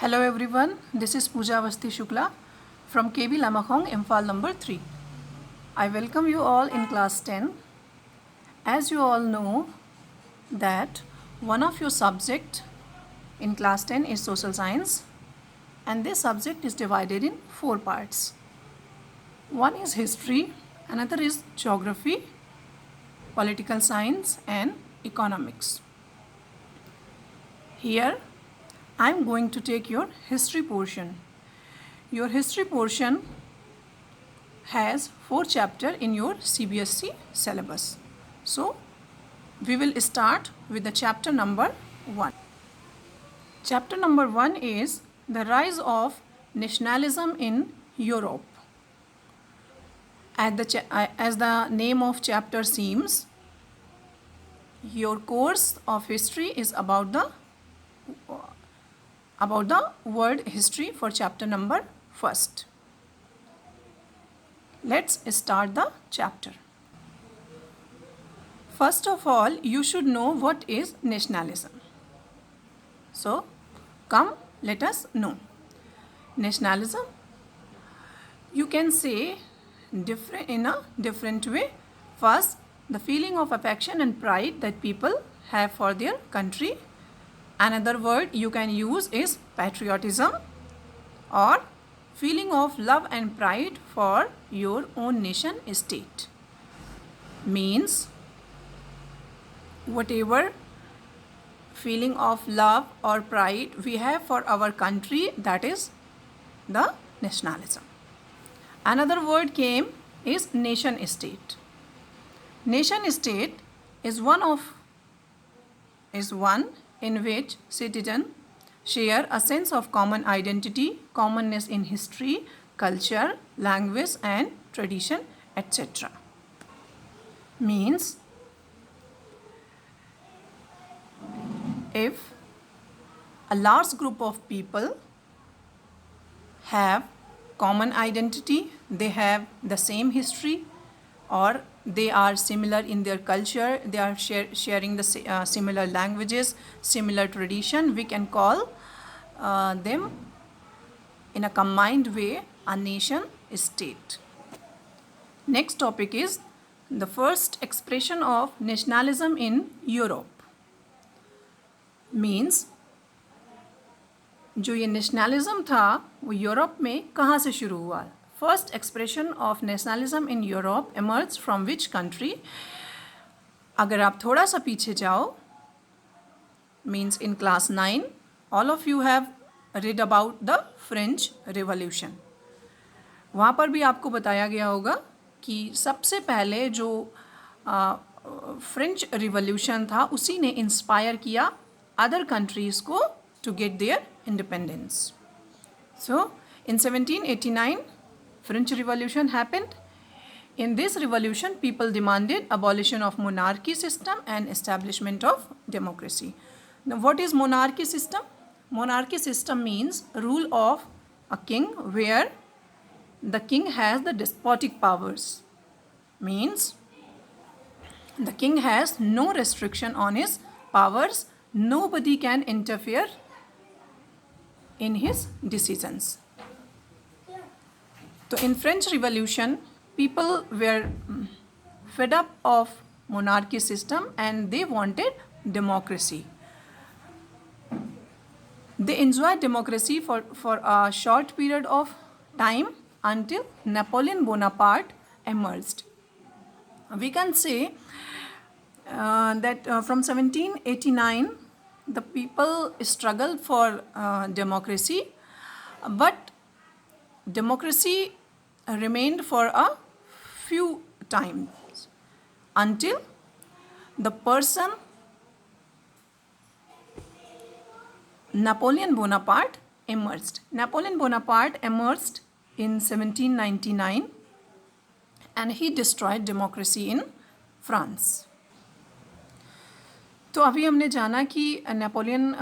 Hello everyone, this is Pooja Avasthi Shukla from KB Lamahong, Imphal number 3. I welcome you all in class 10. As you all know that one of your subject in class 10 is social science, and this subject is divided in 4 parts. One is history, another is geography, political science and economics. Here I am going to take your history portion. Your history portion has 4 chapters in your CBSE syllabus. So, we will start with the chapter number 1. Chapter number 1 is the rise of nationalism in Europe. As the name of chapter seems, your course of history is about the world history for chapter number 1. Let's start the chapter. First of all, you should know what is nationalism. So, come, let us know. Nationalism, you can say in a different way. First, the feeling of affection and pride that people have for their country. Another word you can use is patriotism, or feeling of love and pride for your own nation state. Means whatever feeling of love or pride we have for our country, that is the nationalism. Another word came is nation state. Nation state is one in which citizens share a sense of common identity, commonness in history, culture, language and tradition, etc. Means if a large group of people have common identity, they have the same history, or they are similar in their culture, they are sharing the similar languages, similar tradition, we can call them in a combined way a nation state. Next topic is the first expression of nationalism in Europe. Means जो ये nationalism था वो Europe में कहाँ से शुरू हुआ? First expression of nationalism in Europe emerged from which country? अगर आप थोड़ा सा पीछे जाओ, means in class 9, all of you have read about the French Revolution. वहाँ पर भी आपको बताया गया होगा कि सबसे पहले जो फ्रेंच रिवॉल्यूशन था उसी ने इंस्पायर किया अदर कंट्रीज़ को to get their independence. So, in 1789, French Revolution happened. In this revolution, people demanded abolition of monarchy system and establishment of democracy. Now, what is monarchy system? Monarchy system means rule of a king where the king has the despotic powers. Means the king has no restriction on his powers. Nobody can interfere in his decisions. So in French Revolution, people were fed up of monarchy system and they wanted democracy. They enjoyed democracy for a short period of time until Napoleon Bonaparte emerged. We can say that from 1789, the people struggled for democracy, but democracy remained for a few times until the person Napoleon Bonaparte emerged. Napoleon Bonaparte emerged in 1799 and he destroyed democracy in France. तो अभी हमने जाना कि Napoleon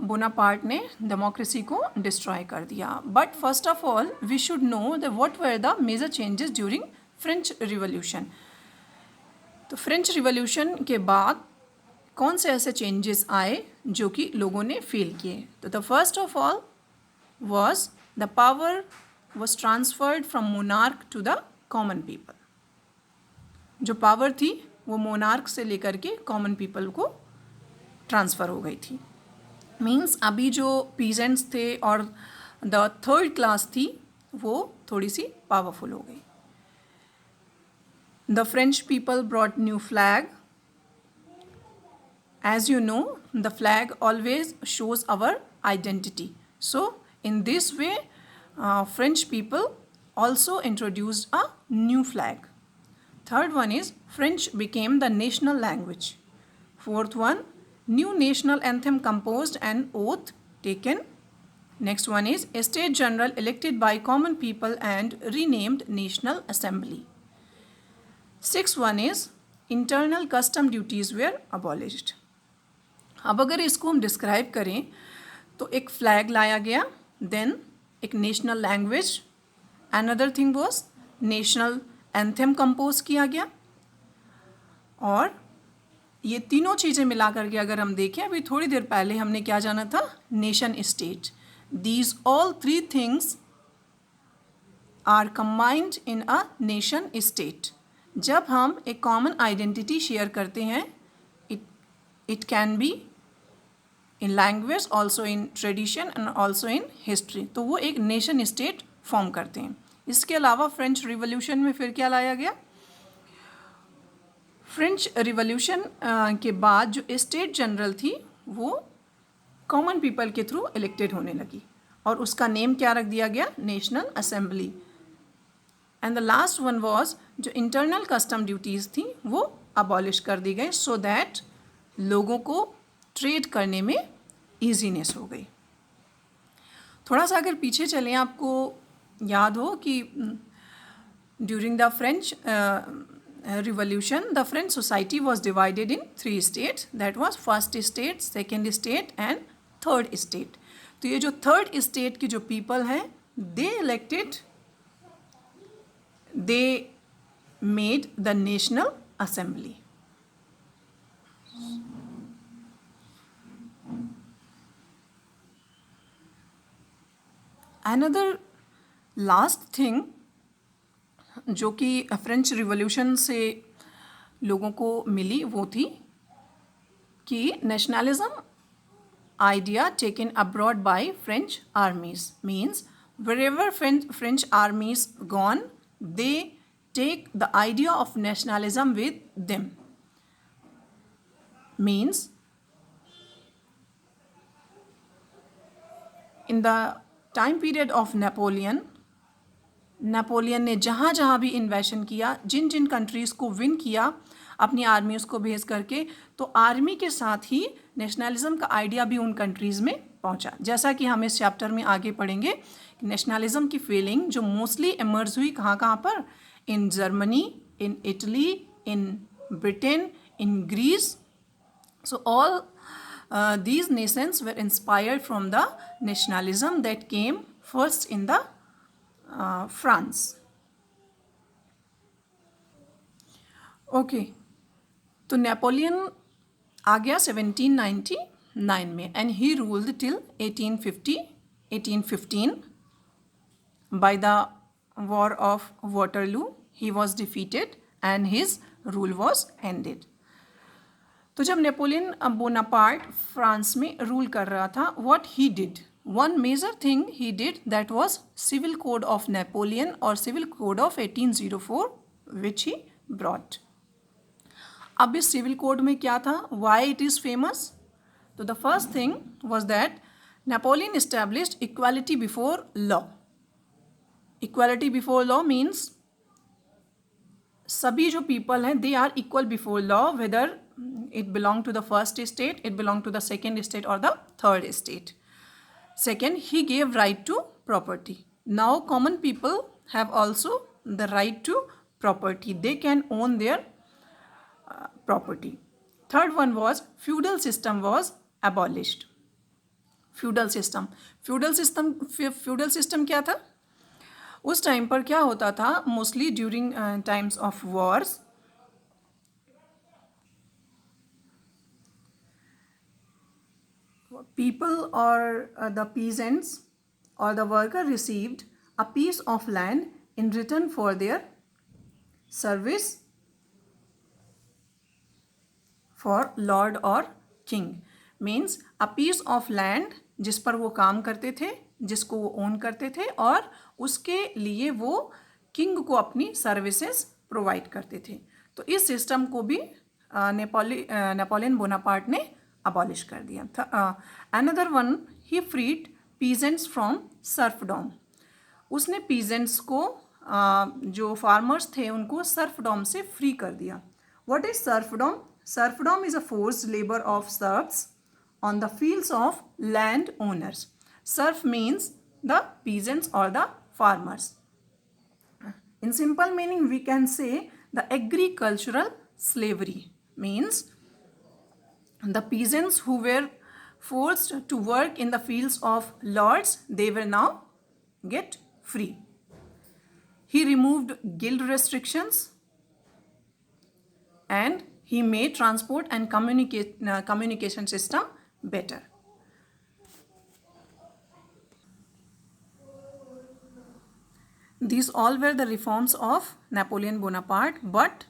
Bonaparte ने democracy को destroy कर दिया. But first of all we should know that what were the major changes during French revolution. तो फ्रेंच रिवॉल्यूशन के बाद कौन से ऐसे चेंजेस आए जो कि लोगों ने फील किए? तो the first of all was the power was transferred from monarch to the common people. जो पावर थी वो मोनार्क से लेकर के कॉमन पीपल को ट्रांसफ़र हो गई थी. मीन्स अभी जो पीजेंट्स थे और द थर्ड क्लास थी वो थोड़ी सी पावरफुल हो गई. The French people brought new flag. As you know, the flag always shows our identity. So, in this way, French people also introduced a new flag. Third one is French became the national language. Fourth one, new national anthem composed and oath taken. Next one is a state general elected by common people and renamed National Assembly. Sixth one is internal custom duties were abolished. अब अगर इसको हम describe करें तो एक flag लाया गया, then एक national language, another thing was national anthem compose किया गया. और ये तीनों चीज़ें मिला करके अगर हम देखें, अभी थोड़ी देर पहले हमने क्या जाना था, nation state. These all three things are combined in a nation state. जब हम एक कॉमन आइडेंटिटी शेयर करते हैं, it can be in language, also in tradition and also in history. तो वो एक नेशन स्टेट फॉर्म करते हैं. इसके अलावा फ्रेंच रिवॉल्यूशन में फिर क्या लाया गया, फ्रेंच रिवॉल्यूशन के बाद जो स्टेट जनरल थी वो कॉमन पीपल के थ्रू इलेक्टेड होने लगी और उसका नेम क्या रख दिया गया, national assembly. And the last one was जो इंटरनल कस्टम ड्यूटीज़ थी वो अबॉलिश कर दी गई, सो दैट लोगों को ट्रेड करने में ईजीनेस हो गई. थोड़ा सा अगर पीछे चलें, आपको याद हो कि during the French revolution the French society was divided in 3 states. That was first state, second state and third state. तो ये जो थर्ड स्टेट की जो पीपल हैं, they elected, they made the national assembly. Another last thing जो कि French revolution से लोगों को मिली वो थी कि nationalism idea taken abroad by French आर्मीज. Means wherever French armies gone, they take the idea of nationalism with them. Means in the time period of Napoleon ने जहाँ जहाँ भी इन्वेशन किया, जिन जिन कंट्रीज़ को विन किया अपनी आर्मीज़ को भेज करके, तो आर्मी के साथ ही नेशनलिज्म का आइडिया भी उन कंट्रीज़ में पहुँचा. जैसा कि हम इस चैप्टर में आगे पढ़ेंगे, नेशनलिज्म की फीलिंग जो मोस्टली इमर्ज हुई कहाँ कहाँ पर, in Germany, in Italy, in Britain, in Greece. So all these nations were inspired from the nationalism that came first in the France. Okay, तो नेपोलियन आ गया 1799 में and he ruled till 1815. By the War of Waterloo, he was defeated and his rule was ended. तो जब Napoleon Bonaparte France में rule कर रहा था, what he did, one major thing he did, that was civil code of Napoleon और civil code of 1804 which he brought. अब इस civil code में क्या था, व्हाई इट इज़ फेमस? तो the first thing was that Napoleon established equality before law. Equality before law means सभी जो people हैं they are equal before law, weather it belonged to the first state, it belonged to the second state or the third state. Second, he gave right to property. Now common people have also the right to property. They can own their property. Third one was feudal system was abolished. feudal system क्या था? उस time पर क्या होता था, mostly during times of Wars, people or the peasants or the worker received a piece of land in return for their service for lord or king. Means a piece of land जिस पर वो काम करते थे, जिसको वो own करते थे, और उसके लिए वो किंग को अपनी सर्विसेज प्रोवाइड करते थे. तो इस सिस्टम को भी नेपोलियन बोनापार्ट ने अबॉलिश कर दिया था. Another one, he freed peasants from serfdom. उसने पीजेंट्स को जो फार्मर्स थे उनको सर्फडॉम से फ्री कर दिया. What is serfdom? Serfdom is a forced labour of serfs on the fields of land owners. Serf means the peasants or the farmers. In simple meaning, we can say the agricultural slavery means the peasants who were forced to work in the fields of lords, they will now get free. He removed guild restrictions and he made transport and communication system better. These all were the reforms of Napoleon Bonaparte, but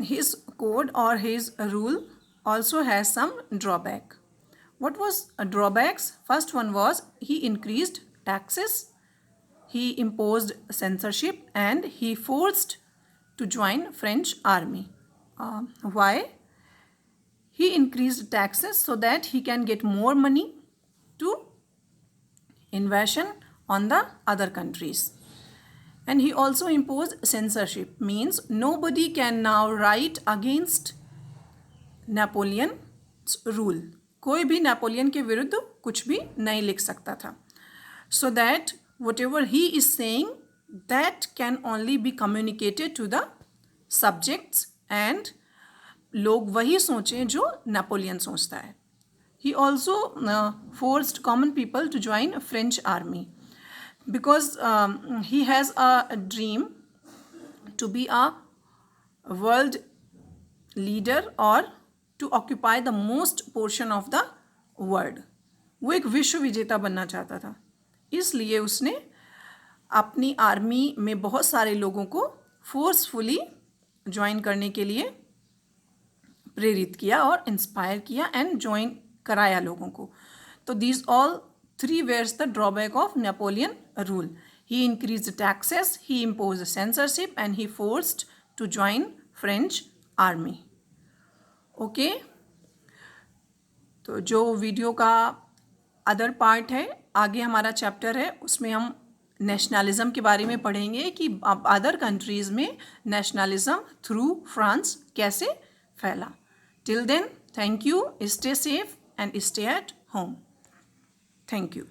his code or his rule also has some drawback. What was drawbacks? First one was he increased taxes, he imposed censorship, and he forced to join French army. Why? He increased taxes so that he can get more money to invasion on the other countries. And he also imposed censorship, means nobody can now write against Napoleon's rule. कोई भी Napoleon के विरुद्ध कुछ भी नहीं लिख सकता था. So that whatever he is saying, that can only be communicated to the subjects and लोग वही सोचें जो नेपोलियन सोचता है. He also forced common people to join French army because he has a dream to be a world leader or to occupy the most portion of the world. वो एक विश्व विजेता बनना चाहता था. इसलिए उसने अपनी आर्मी में बहुत सारे लोगों को फोर्सफुली ज्वाइन करने के लिए प्रेरित किया और इंस्पायर किया एंड ज्वाइन कराया लोगों को. तो these all three were the drawback of Napoleon rule. He increase taxes, he impose censorship and he forced to join French army. Okay, तो जो वीडियो का अदर पार्ट है, आगे हमारा चैप्टर है, उसमें हम नेशनलिज्म के बारे में पढ़ेंगे कि अदर कंट्रीज़ में नेशनलिज्म थ्रू फ्रांस कैसे फैला. Till then, thank you, stay safe and stay at home. Thank you.